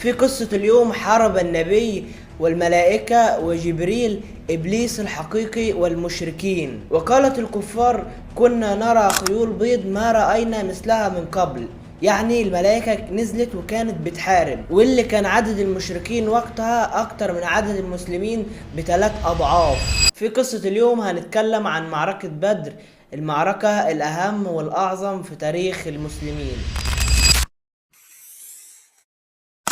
في قصة اليوم حارب النبي والملائكة وجبريل إبليس الحقيقي والمشركين، وقالت الكفار: كنا نرى خيول بيض ما رأينا مثلها من قبل. يعني الملائكة نزلت وكانت بتحارب، واللي كان عدد المشركين وقتها أكتر من عدد المسلمين ب3 أضعاف. في قصة اليوم هنتكلم عن معركة بدر، المعركة الأهم والأعظم في تاريخ المسلمين.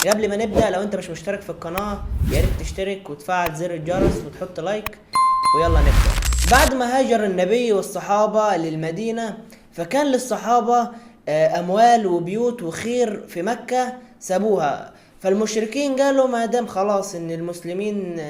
قبل ما نبدأ، لو انت مش مشترك في القناة ياريت تشترك وتفعل زر الجرس وتحط لايك، ويلا نبدأ. بعد ما هاجر النبي والصحابة للمدينة، فكان للصحابة أموال وبيوت وخير في مكة سابوها. فالمشركين قالوا: ما دام خلاص ان المسلمين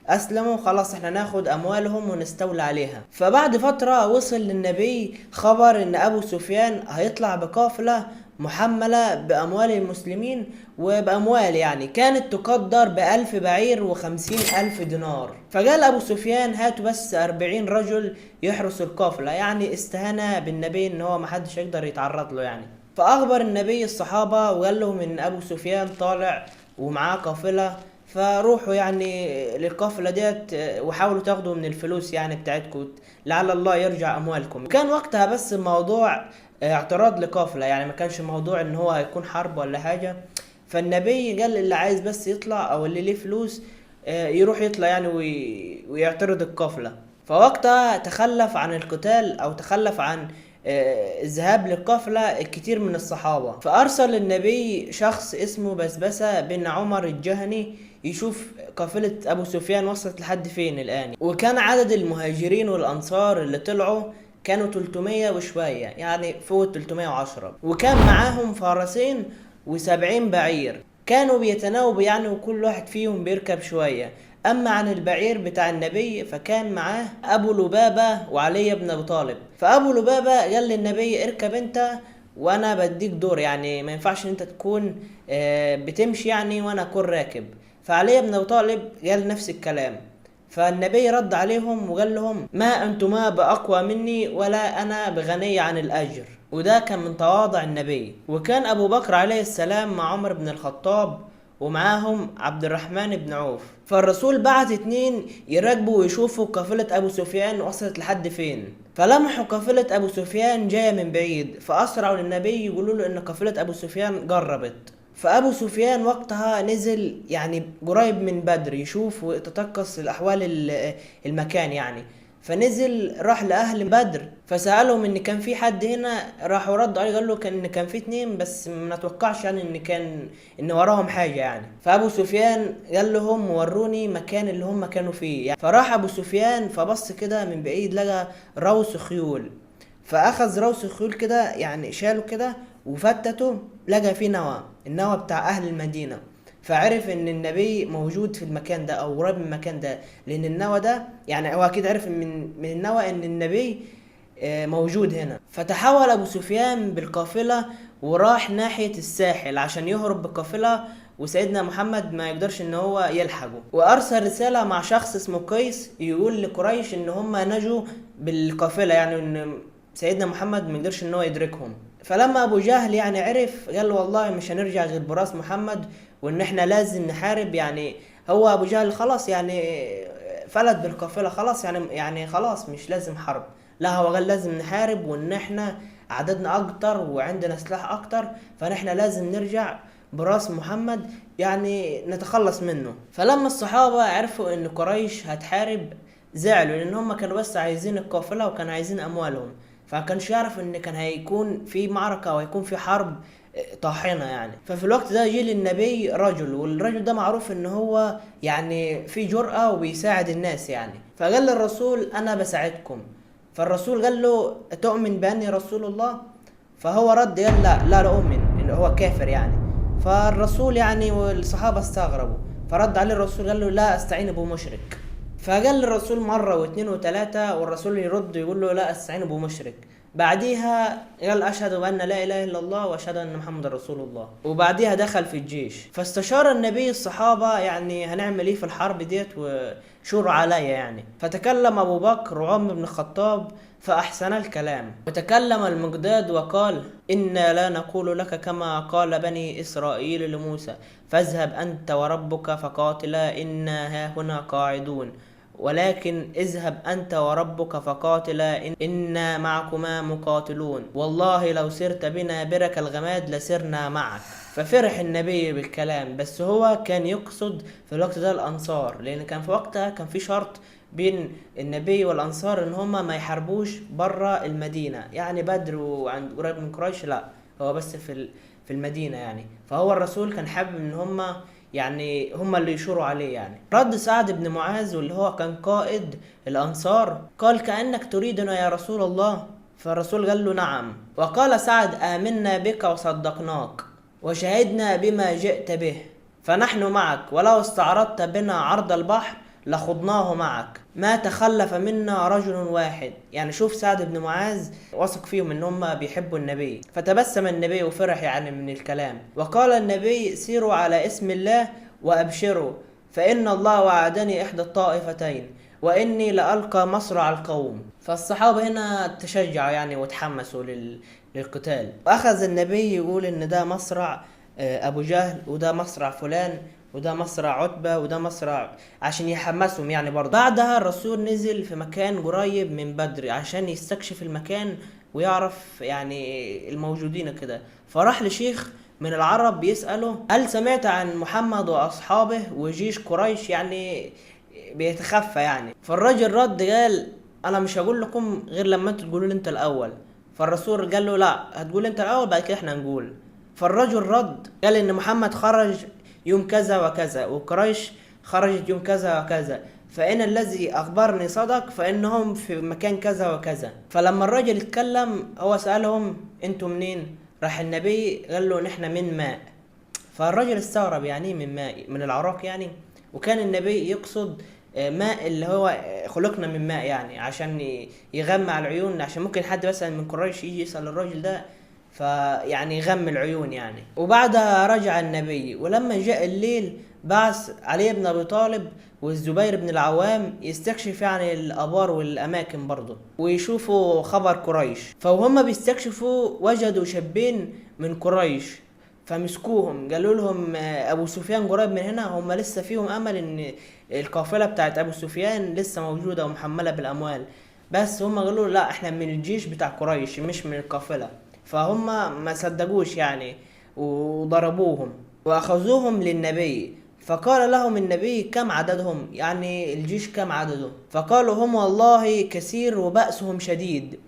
اسلموا، خلاص احنا ناخد اموالهم ونستولى عليها. فبعد فترة وصل للنبي خبر ان ابو سفيان هيطلع بقافلة محملة بأموال المسلمين، وبأموال يعني كانت تقدر ب1000 بعير و50,000 دينار. فقال أبو سفيان: هاتوا بس 40 رجل يحرسوا القافلة، يعني استهانة بالنبي إن هو محدش يقدر يتعرض له يعني. فأخبر النبي الصحابة وقال لهم إن أبو سفيان طالع ومعاه قافلة، فروحوا يعني للقافلة ديت وحاولوا تاخدوا من الفلوس يعني بتاعتكم، لعل الله يرجع أموالكم. كان وقتها بس الموضوع اعتراض لقافلة، يعني ما كانش موضوع ان هو هيكون حرب ولا حاجة. فالنبي قال اللي عايز بس يطلع او اللي ليه فلوس يروح يطلع يعني ويعترض القافلة. فوقتها تخلف عن القتال او تخلف عن الذهاب للقافلة الكتير من الصحابة. فأرسل النبي شخص اسمه بسبسة بن عمر الجهني يشوف قافلة أبو سفيان وصلت لحد فين الآن. وكان عدد المهاجرين والأنصار اللي طلعوا كانوا 300 وشوية، يعني فوق 310، وكان معاهم فارسين و70 بعير. كانوا بيتناوبوا يعني، وكل واحد فيهم بيركب شوية. أما عن البعير بتاع النبي فكان معاه أبو لبابة وعلي بن أبي طالب. فأبو لبابة قال للنبي: اركب أنت وأنا بديك دور، يعني ما ينفعش أنت تكون بتمشي يعني وأنا أكون راكب. فعلي بن أبي طالب قال نفس الكلام. فالنبي رد عليهم وقال لهم: ما أنتما بأقوى مني ولا أنا بغني عن الأجر. وده كان من تواضع النبي. وكان أبو بكر عليه السلام مع عمر بن الخطاب، ومعاهم عبد الرحمن بن عوف. فالرسول بعت 2 يراقبوا ويشوفوا قافلة أبو سفيان وصلت لحد فين. فلمحوا قافلة أبو سفيان جاية من بعيد، فأسرعوا للنبي يقولوا له إن قافلة أبو سفيان قربت. فأبو سفيان وقتها نزل يعني قريب من بدر يشوف ويتطقس الأحوال المكان يعني. فنزل راح لأهل بدر فسألهم إن كان في حد هنا، راحوا ردوا عليه قالوا كان في 2 بس ما نتوقعش يعني إن وراهم حاجة يعني. فأبو سفيان قال لهم: وروني مكان اللي هم كانوا فيه يعني. فراح أبو سفيان فبص كده من بعيد لقى روث خيول، فأخذ روث الخيول كده يعني شاله كده وفتته، لقى فيه النوى بتاع أهل المدينة. فعرف ان النبي موجود في المكان ده او قريب من المكان ده، لان النوى ده يعني هو اكيد عرف من النوى ان النبي موجود هنا. فتحول ابو سفيان بالقافلة وراح ناحية الساحل عشان يهرب بالقافلة، وسيدنا محمد ما يقدرش ان هو يلحقه. وارسل رسالة مع شخص اسمه قيس يقول لقريش ان هم نجوا بالقافلة، يعني ان سيدنا محمد ما يقدرش ان هو يدركهم. فلما ابو جهل يعني عرف قال له: والله مش هنرجع غير براس محمد، وان احنا لازم نحارب. يعني هو ابو جهل خلاص يعني فلت بالقافله خلاص، يعني خلاص مش لازم حرب، لا هو قال لازم نحارب، وان احنا عددنا اكتر وعندنا سلاح اكتر، فنحن لازم نرجع براس محمد يعني نتخلص منه. فلما الصحابه عرفوا ان قريش هتحارب زعلوا، لان هم كانوا بس عايزين القافله وكانوا عايزين اموالهم، فكانش يعرف ان كان هيكون في معركة وهيكون في حرب طاحنة يعني. ففي الوقت ده جه للنبي رجل، والرجل ده معروف ان هو يعني في جرأة وبيساعد الناس يعني. فقال للرسول: انا بساعدكم. فالرسول قال له: تؤمن بأني رسول الله؟ فهو رد قال: لا أؤمن، إنه هو كافر يعني. فالرسول يعني والصحابة استغربوا، فرد عليه الرسول قال له: لا استعين بمشرك. فقال للرسول مرة و2 و3، والرسول يرد يقول له: لا استعين بمشرك. بعديها قال أشهد أن لا إله إلا الله وأشهد أن محمد رسول الله، وبعديها دخل في الجيش. فاستشار النبي الصحابة يعني هنعمل إيه في الحرب ديت وشوروا عليا يعني. فتكلم أبو بكر وعمر بن الخطاب فأحسن الكلام، وتكلم المقداد وقال: إنا لا نقول لك كما قال بني إسرائيل لموسى، فاذهب أنت وربك فقاتلا إنا هاهنا قاعدون، ولكن اذهب أنت وربك فقاتلا إنا معكما مقاتلون، والله لو سرت بنا برك الغماد لسرنا معك. ففرح النبي بالكلام، بس هو كان يقصد في الوقت ده الأنصار، لأن كان في وقتها كان في شرط بين النبي والأنصار إن هما ما يحاربوش برا المدينة، يعني بدر وعند قريب من قريش لا، هو بس في المدينة يعني. فهو الرسول كان حابب إن هما يعني هما اللي يشوروا عليه يعني. رد سعد بن معاذ واللي هو كان قائد الأنصار قال: كأنك تريدنا يا رسول الله. فالرسول قال له: نعم. وقال سعد: آمنا بك وصدقناك وشهدنا بما جئت به، فنحن معك، ولو استعرضت بنا عرض البحر لخضناه معك، ما تخلف منا رجل واحد. يعني شوف سعد بن معاذ وثق فيهم ان هم بيحبوا النبي. فتبسم النبي وفرح يعني من الكلام، وقال النبي: سيروا على اسم الله وابشروا، فان الله وعدني احدى الطائفتين واني لألقى مصرع القوم. فالصحابة هنا تشجعوا يعني وتحمسوا للقتال. واخذ النبي يقول ان ده مصرع ابو جهل، وده مصرع فلان، وده مصرع عتبة، وده مصرع، عشان يحمسهم يعني برضه. بعدها الرسول نزل في مكان قريب من بدر عشان يستكشف المكان ويعرف يعني الموجودين كده. فراح لشيخ من العرب بيسأله: هل سمعت عن محمد وأصحابه وجيش قريش يعني بيتخفى يعني؟ فالراجل رد قال: أنا مش هقول لكم غير لما انتوا تقولوا لي انت الأول. فالرسول قال له: لا، هتقول انت الأول بعد كده احنا نقول. فالرجل رد قال ان محمد خرج يوم كذا وكذا، وقريش خرجت يوم كذا وكذا، فإن الذي أخبرني صدق، فإنهم في مكان كذا وكذا. فلما الرجل اتكلم هو سألهم: انتوا منين؟ راح النبي قال له: نحن من ماء. فالرجل استغرب: يعني من ماء؟ من العراق يعني؟ وكان النبي يقصد ماء اللي هو خلقنا من ماء يعني، عشان يغمى العيون، عشان ممكن حد مثلا من قريش يجي يسأل الراجل ده فيعني يغم العيون يعني. وبعدها رجع النبي، ولما جاء الليل بعث علي بن ابي طالب والزبير بن العوام يستكشف يعني الابار والاماكن برضه ويشوفوا خبر قريش. فوهم بيستكشفوا وجدوا شابين من قريش، فمسكوهم قالوا لهم: ابو سفيان قريب من هنا. هم لسه فيهم امل ان القافله بتاعت ابو سفيان لسه موجوده ومحمله بالاموال، بس هم قالوا: لا، احنا من الجيش بتاع قريش مش من القافله. فهم ما صدقوش يعني وضربوهم واخذوهم للنبي. فقال لهم النبي: كم عددهم؟ يعني الجيش كم عدده؟ فقالوا: هم والله كثير وبأسهم شديد.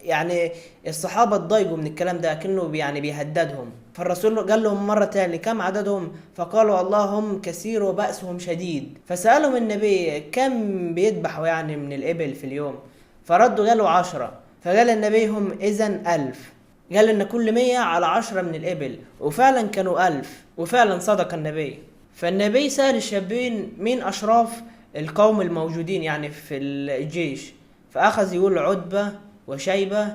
يعني الصحابة اتضايقوا من الكلام ده كأنه يعني بيهددهم. فالرسول قال لهم مرة تانية: كم عددهم؟ فقالوا: والله هم كثير وبأسهم شديد. فسألهم النبي: كم بيذبحوا يعني من الإبل في اليوم؟ فردوا قالوا: 10. فقال النبي: هم إذن 1000. قال إن كل 100 على 10 من الإبل، وفعلا كانوا 1000، وفعلا صدق النبي. فالنبي سأل الشابين: مين أشراف القوم الموجودين يعني في الجيش؟ فأخذ يقول: عتبة وشيبة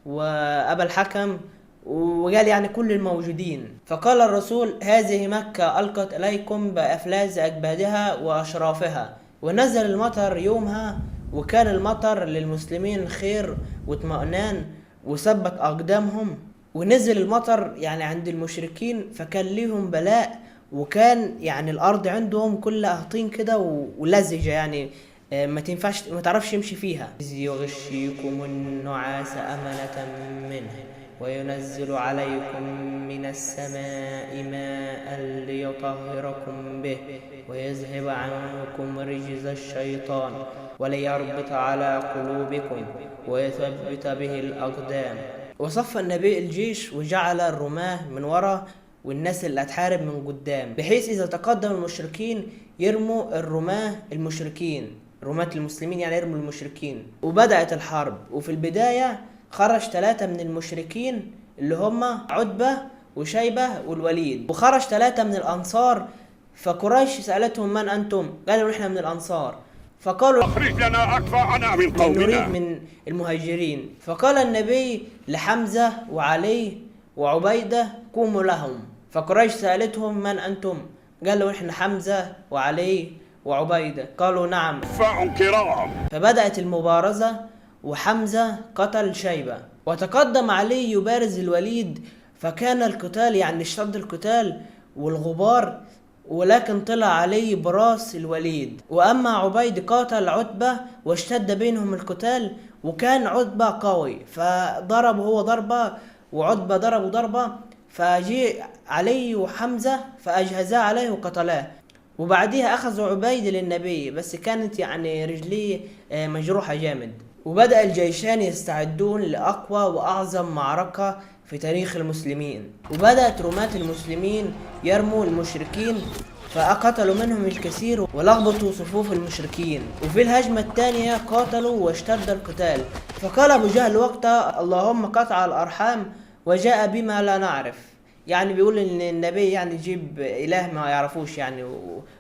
وأبا الحكم، وقال يعني كل الموجودين. فقال الرسول: هذه مكة ألقت إليكم بأفلاز أكبادها وأشرافها. ونزل المطر يومها، وكان المطر للمسلمين خير واطمئنان وثبت أقدامهم. ونزل المطر يعني عند المشركين فكان ليهم بلاء، وكان يعني الأرض عندهم كلها طين كده ولزجة يعني ما تنفعش، ما تعرفش يمشي فيها. إذ يغشيكم النعاس أمنة منه وينزل عليكم من السماء ماء ليطهركم به ويذهب عنكم رجز الشيطان وليربط على قلوبكم ويثبت به الأقدام. وصف النبي الجيش وجعل الرماة من وراء والناس اللي هتحارب من قدام، بحيث إذا تقدم المشركين يرموا الرماة المشركين، رماة المسلمين يعني يرموا المشركين. وبدأت الحرب، وفي البداية خرج 3 من المشركين اللي هم عتبة وشيبة والوليد، وخرج 3 من الأنصار. فقريش سألتهم: من أنتم؟ قالوا: نحن من الأنصار. فقالوا أخرج لنا أكفاءنا من نريد قومنا. من المهاجرين. فقال النبي لحمزة وعلي وعبيدة قوموا لهم. فقريش سألتهم من أنتم؟ قالوا إحنا حمزة وعلي وعبيدة. قالوا نعم. أكفاء كرام. فبدأت المبارزة وحمزة قتل شيبة، وتقدم علي يبارز الوليد، فكان القتال يعني اشتد القتال والغبار، ولكن طلع علي براس الوليد. وأما عبيد قاتل عتبة واشتد بينهم القتال، وكان عتبة قوي فضرب هو ضربة وعتبة ضربوا ضربة، فجي علي وحمزة فأجهزا عليه وقتلاه. وبعديها أخذوا عبيد للنبي، بس كانت يعني رجليه مجروحة جامد. وبدأ الجيشان يستعدون لأقوى وأعظم معركة في تاريخ المسلمين، وبدأت رماة المسلمين يرموا المشركين، فقتلوا منهم الكثير ولخبطوا صفوف المشركين. وفي الهجمة الثانية قاتلوا واشتد القتال، فقال أبو جهل وقتها اللهم قطع الأرحام وجاء بما لا نعرف. يعني بيقول ان النبي يعني يجيب اله ما يعرفوش يعني،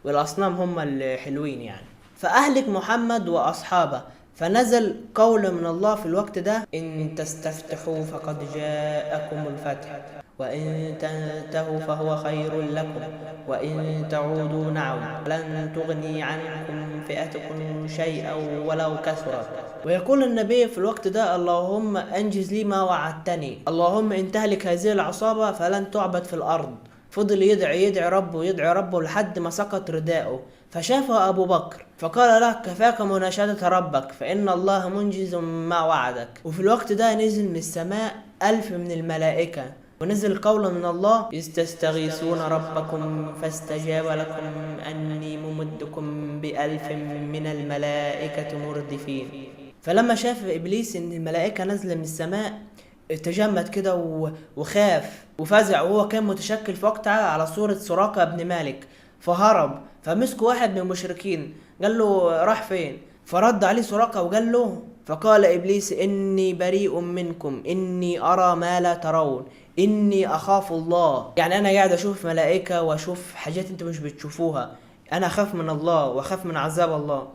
والاصنام هم الحلوين يعني. فاهلك محمد واصحابه. فنزل قول من الله في الوقت ده ان تستفتحوا فقد جاءكم الفتح وان تنتهوا فهو خير لكم وان تعودوا نعم لن تغني عنكم فئتكم شيئا ولو كثرت. ويقول النبي في الوقت ده اللهم انجز لي ما وعدتني، اللهم ان تهلك هذه العصابة فلن تعبد في الارض. فضل يدعي ربه لحد ما سقط رداءه، فشافه أبو بكر فقال له كفاك مناشدة ربك فإن الله منجز ما وعدك. وفي الوقت ده نزل من السماء 1000 من الملائكة، ونزل قول من الله إذ تستغيثون ربكم فاستجاب لكم أني ممدكم ب1000 من الملائكة مردفين. فلما شاف إبليس إن الملائكة نزل من السماء تجمد كده وخاف وفزع، وهو كان متشكل في وقتها على صورة سراقة بن مالك، فهرب. فمسكوا واحد من المشركين قال له راح فين؟ فرد عليه سراقة وقال له فقال إبليس إني بريء منكم إني أرى ما لا ترون إني أخاف الله. يعني أنا قاعد أشوف ملائكة وأشوف حاجات أنت مش بتشوفوها، أنا أخاف من الله وأخاف من عذاب الله.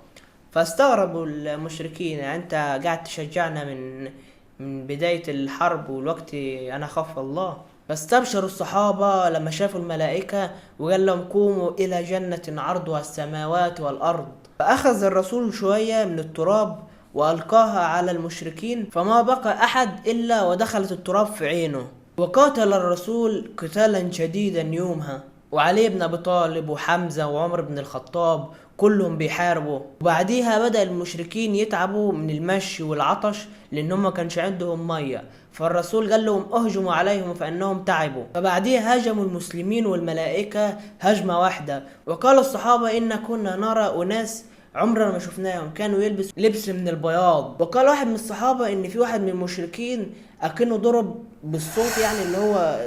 فاستغربوا المشركين، يعني أنت قاعد تشجعنا من بداية الحرب والوقت أنا خاف الله. فاستبشروا الصحابة لما شافوا الملائكة وقال لهم قوموا إلى جنة عرضها السماوات والأرض. فأخذ الرسول شوية من التراب وألقاها على المشركين، فما بقى أحد إلا ودخلت التراب في عينه. وقاتل الرسول قتالا شديدا يومها، وعلي بن أبي طالب وحمزة وعمر بن الخطاب كلهم بيحاربوا. وبعديها بدأ المشركين يتعبوا من المشي والعطش لأنهم ما كانش عندهم مية، فالرسول قال لهم اهجموا عليهم فإنهم تعبوا. فبعديها هاجموا المسلمين والملائكة هجمة واحدة. وقال الصحابة إن كنا نرى أناس عمرنا ما شفناهم كانوا يلبس لبس من البياض. وقال واحد من الصحابة إن في واحد من المشركين أكنه ضرب بالصوت، يعني اللي هو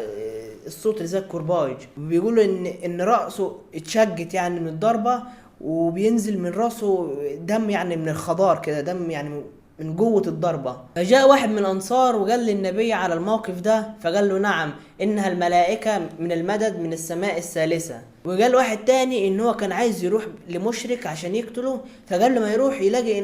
الصوت اللي زي الكرباج، بيقولوا إن رأسه اتشجت يعني من الضربة، وبينزل من راسه دم يعني من الخضار كده، دم يعني من جوة الضربة. فجاء واحد من الأنصار وقال للنبي على الموقف ده، فقال له نعم إنها الملائكة من المدد من السماء الثالثة. وقال واحد تاني إن هو كان عايز يروح لمشرك عشان يقتله، فقال له ما يروح يلاقي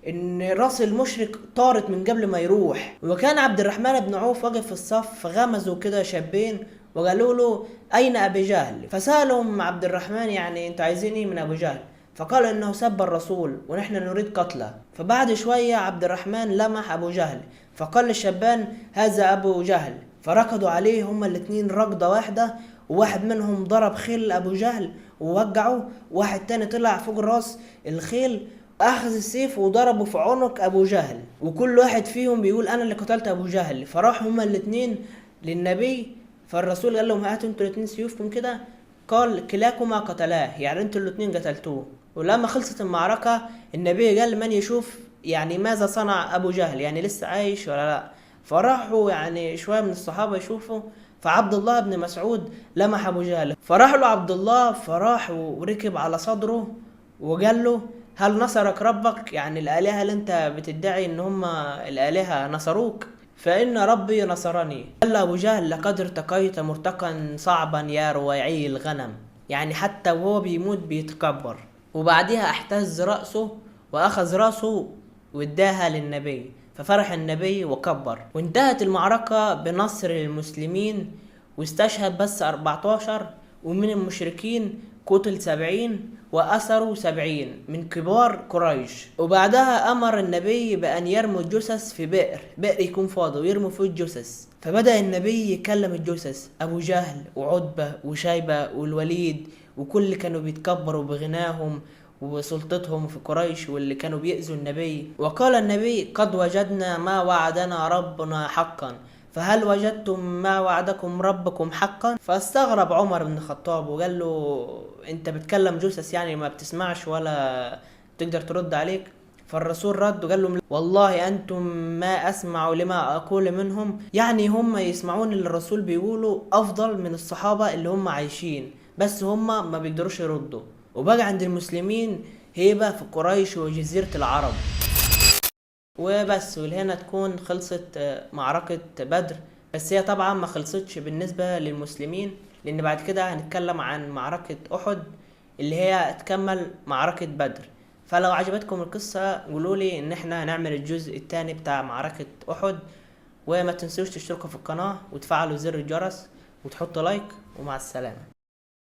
إن راس المشرك طارت من قبل ما يروح. وكان عبد الرحمن بن عوف واقف في الصف، فغمزوا كده شابين وقالوا له أين أبي جهل؟ فسألهم عبد الرحمن يعني أنتوا عايزين إيه من أبو جهل؟ فقال إنه سب الرسول ونحن نريد قتله. فبعد شوية عبد الرحمن لمح أبو جهل فقال للشبان هذا أبو جهل، فركضوا عليه هما الاتنين ركضة واحدة، وواحد منهم ضرب خيل أبو جهل ووجعه، واحد تاني طلع فوق راس الخيل أخذ السيف وضربه في عنق أبو جهل، وكل واحد فيهم بيقول أنا اللي قتلت أبو جهل. فراحوا هما الاتنين للنبي، فالرسول قال لهم هاتوا انتوا الاتنين سيوفكم كده، قال كلاكما قتلاه، يعني انتوا الاتنين قتلتوه. ولما خلصت المعركة النبي قال من يشوف يعني ماذا صنع أبو جهل، يعني لسه عايش ولا لا. فراحوا يعني شوية من الصحابة يشوفوا، فعبد الله بن مسعود لمح أبو جهل، فراح له عبد الله، فراح وركب على صدره وقال له هل نصرك ربك؟ يعني الآلهة اللي انت بتدعي ان هم الآلهة نصروك؟ فإن ربي نصرني. قال أبو جهل لقد ارتقيت مرتقا صعبا يا رويعي الغنم، يعني حتى وهو بيموت بيتكبر. وبعدها احتز رأسه واخذ رأسه واداها للنبي، ففرح النبي وكبر. وانتهت المعركة بنصر للمسلمين، واستشهد بس 14، ومن المشركين قتل 70 وأسروا 70 من كبار قريش. وبعدها أمر النبي بأن يرموا الجثث في بئر يكون فاضي ويرموا فيه الجثث. فبدأ النبي يكلم الجثث، أبو جهل وعتبة وشيبة والوليد وكل اللي كانوا بيتكبروا بغناهم وسلطتهم في قريش واللي كانوا بيأذوا النبي. وقال النبي: قد وجدنا ما وعدنا ربنا حقا، فهل وجدتم ما وعدكم ربكم حقا؟ فاستغرب عمر بن الخطاب وقال له: انت بتكلم جثث يعني ما بتسمعش ولا تقدر ترد عليك؟ فالرسول رد وقال لهم: والله انتم ما اسمع لما اقول منهم، يعني هم يسمعون اللي الرسول بيقوله افضل من الصحابة اللي هم عايشين، بس هم ما بيقدروش يردوا. وبقى عند المسلمين هيبة في قريش وجزيرة العرب. وبس، ولهنا تكون خلصت معركة بدر. بس هي طبعا ما خلصتش بالنسبة للمسلمين، لان بعد كده هنتكلم عن معركة احد اللي هي تكمل معركة بدر. فلو عجبتكم القصة قولولي ان احنا هنعمل الجزء الثاني بتاع معركة احد. وما تنسوش تشتركوا في القناة وتفعلوا زر الجرس وتحطوا لايك، ومع السلامة.